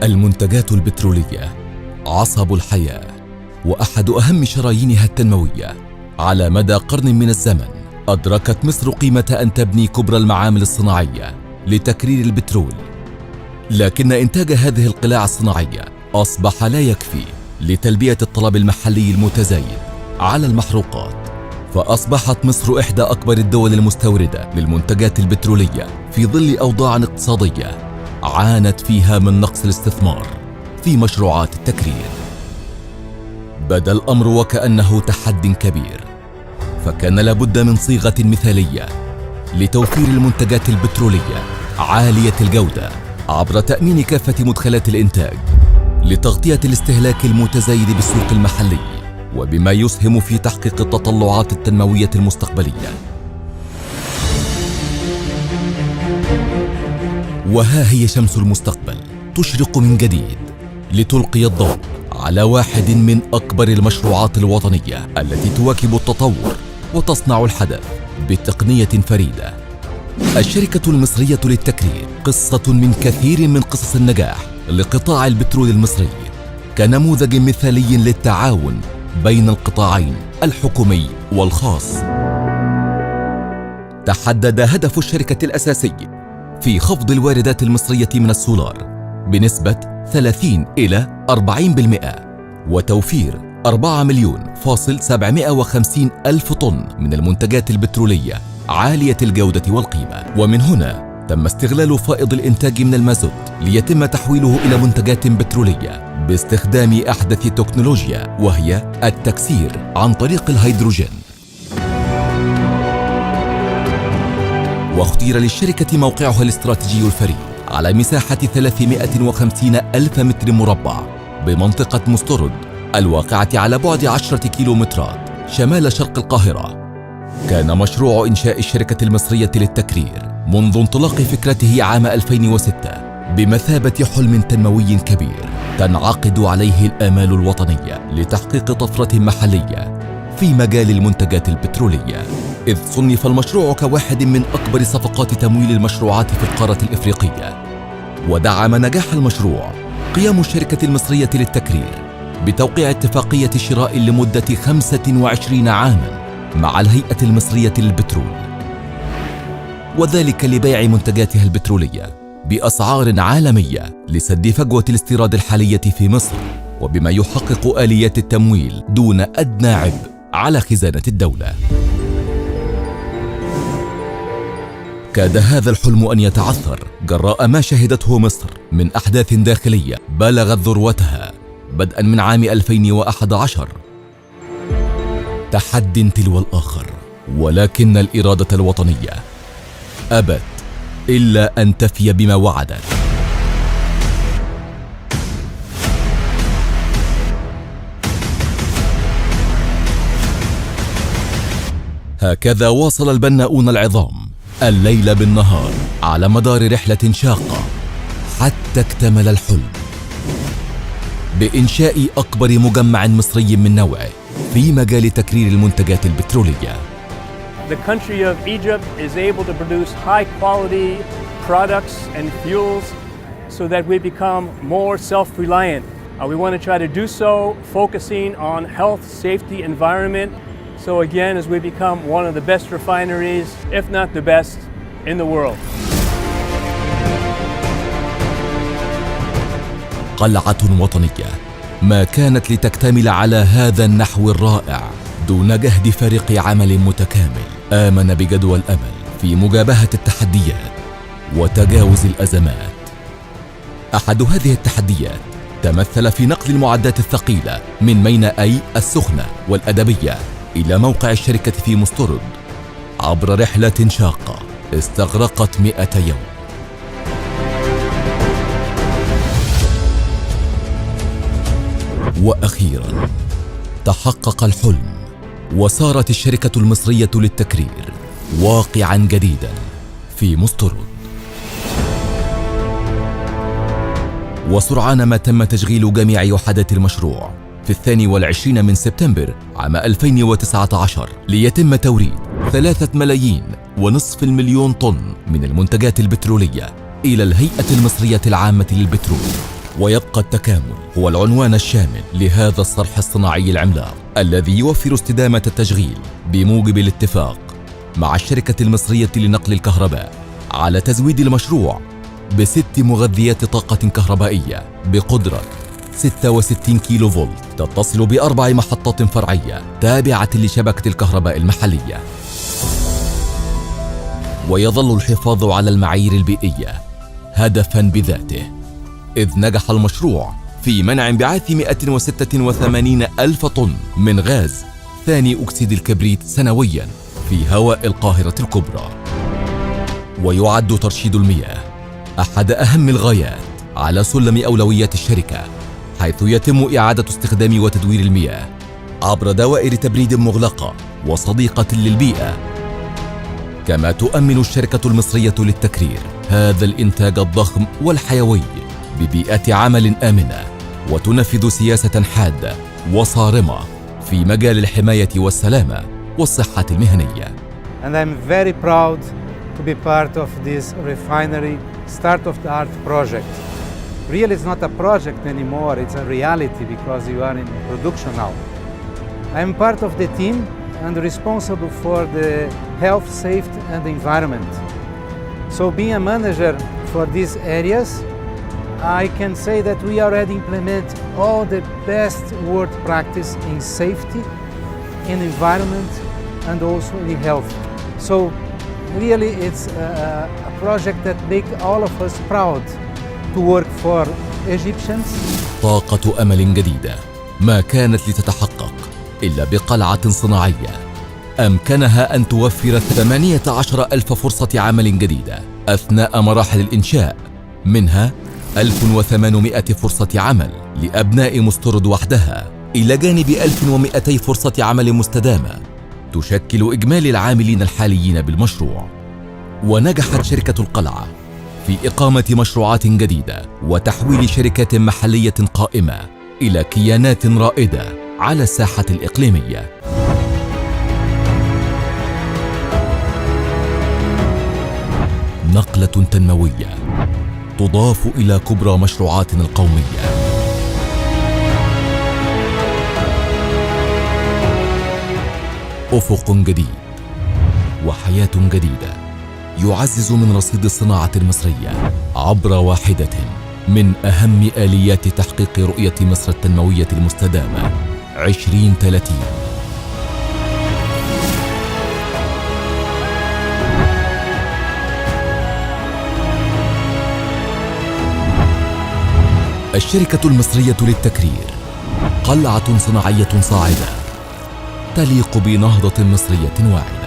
المنتجات البترولية عصب الحياة وأحد أهم شرايينها التنموية. على مدى قرن من الزمن أدركت مصر قيمة أن تبني كبرى المعامل الصناعية لتكرير البترول، لكن إنتاج هذه القلاع الصناعية أصبح لا يكفي لتلبية الطلب المحلي المتزايد على المحروقات، فأصبحت مصر إحدى أكبر الدول المستوردة للمنتجات البترولية في ظل أوضاع اقتصادية عانت فيها من نقص الاستثمار في مشروعات التكرير. بدا الأمر وكأنه تحد كبير، فكان لابد من صيغة مثالية لتوفير المنتجات البترولية عالية الجودة عبر تأمين كافة مدخلات الإنتاج لتغطية الاستهلاك المتزايد بالسوق المحلي، وبما يسهم في تحقيق التطلعات التنموية المستقبلية. وها هي شمس المستقبل تشرق من جديد لتلقي الضوء على واحد من أكبر المشروعات الوطنية التي تواكب التطور وتصنع الحدث بتقنية فريدة. الشركة المصرية للتكرير قصة من كثير من قصص النجاح لقطاع البترول المصري، كنموذج مثالي للتعاون بين القطاعين الحكومي والخاص. تحدد هدف الشركة الأساسي في خفض الواردات المصرية من السولار بنسبة 30 إلى 40% وتوفير 4,750,000 طن من المنتجات البترولية عالية الجودة والقيمة. ومن هنا تم استغلال فائض الإنتاج من المازوت ليتم تحويله إلى منتجات بترولية باستخدام أحدث تكنولوجيا، وهي التكسير عن طريق الهيدروجين. واختير للشركة موقعها الاستراتيجي الفريد على مساحة 350,000 متر مربع بمنطقة مسترد الواقعة على بعد 10 كيلومترات شمال شرق القاهرة. كان مشروع إنشاء الشركة المصرية للتكرير منذ انطلاق فكرته عام 2006 بمثابة حلم تنموي كبير تنعقد عليه الآمال الوطنية لتحقيق طفرة محلية في مجال المنتجات البترولية، إذ صنف المشروع كواحد من أكبر صفقات تمويل المشروعات في القارة الإفريقية. ودعم نجاح المشروع قيام الشركة المصرية للتكرير بتوقيع اتفاقية شراء لمدة 25 عاماً مع الهيئة المصرية للبترول، وذلك لبيع منتجاتها البترولية بأسعار عالمية لسد فجوة الاستيراد الحالية في مصر، وبما يحقق آليات التمويل دون أدنى عبء على خزانة الدولة. كاد هذا الحلم أن يتعثر جراء ما شهدته مصر من أحداث داخلية بلغت ذروتها بدءا من عام 2011، تحد تلو الآخر، ولكن الإرادة الوطنية أبت إلا أن تفي بما وعدت. هكذا واصل البناؤون العظام الليل بالنهار على مدار رحلة شاقة حتى اكتمل الحلم بإنشاء أكبر مجمع مصري من نوعه في مجال تكرير المنتجات البترولية. The country of Egypt is able to produce high quality products and fuels so that we become more self-reliant. We want to try to do so focusing on health, safety, environment. So again, as we become one of the best refineries, if not the best, in the world. قلعة وطنية ما كانت لتكتمل على هذا النحو الرائع دون جهد فريق عمل متكامل آمن بجدوى الأمل في مجابهة التحديات وتجاوز الأزمات. أحد هذه التحديات تمثل في نقل المعدات الثقيلة من مينائي السخنة والأدبية إلى موقع الشركة في مسترد عبر رحلة شاقة استغرقت 100 يوم. وأخيراً تحقق الحلم، وصارت الشركة المصرية للتكرير واقعاً جديداً في مسترد. وسرعان ما تم تشغيل جميع وحدات المشروع في 22 من سبتمبر عام 2019 ليتم توريد 3.5 مليون طن من المنتجات البترولية إلى الهيئة المصرية العامة للبترول ويبقى التكامل هو العنوان الشامل لهذا الصرح الصناعي العملاق الذي يوفر استدامة التشغيل بموجب الاتفاق مع الشركة المصرية لنقل الكهرباء على تزويد المشروع ب6 مغذيات طاقة كهربائية بقدرة 66 كيلو فولت تتصل ب4 محطات فرعية تابعة لشبكة الكهرباء المحلية. ويظل الحفاظ على المعايير البيئية هدفاً بذاته، إذ نجح المشروع في منع انبعاث 186 ألف طن من غاز ثاني أكسيد الكبريت سنوياً في هواء القاهرة الكبرى. ويعد ترشيد المياه أحد أهم الغايات على سلم أولويات الشركة، حيث يتم إعادة استخدام وتدوير المياه عبر دوائر تبريد مغلقة وصديقة للبيئة. كما تؤمن الشركة المصرية للتكرير هذا الإنتاج الضخم والحيوي ببيئة عمل آمنة، وتنفذ سياسة حادة وصارمة في مجال الحماية والسلامة والصحة المهنية. And I'm very proud to be part of this refinery state-of-the-art project. Really, it's not a project anymore, it's a reality because you are in production now. I'm part of the team and responsible for the health, safety and environment. So being a manager for these areas, I can say that we already implement all the best world practice in safety, in environment and also in health. So really it's a project that makes all of us proud to work for Egyptians. طاقة أمل جديدة ما كانت لتتحقق إلا بقلعة صناعية أمكنها أن توفر 18 ألف فرصة عمل جديدة أثناء مراحل الإنشاء، منها 1800 فرصة عمل لأبناء مسترد وحدها، إلى جانب 1200 فرصة عمل مستدامة تشكل إجمالي العاملين الحاليين بالمشروع. ونجحت شركة القلعة في إقامة مشروعات جديدة وتحويل شركات محلية قائمة إلى كيانات رائدة على الساحة الإقليمية. نقلة تنموية تضاف إلى كبرى مشروعاتنا القومية. أفق جديد وحياة جديدة يعزز من رصيد الصناعة المصرية عبر واحدة من أهم آليات تحقيق رؤية مصر التنموية المستدامة 2030. الشركة المصرية للتكرير قلعة صناعية صاعدة تليق بنهضة مصرية واعدة.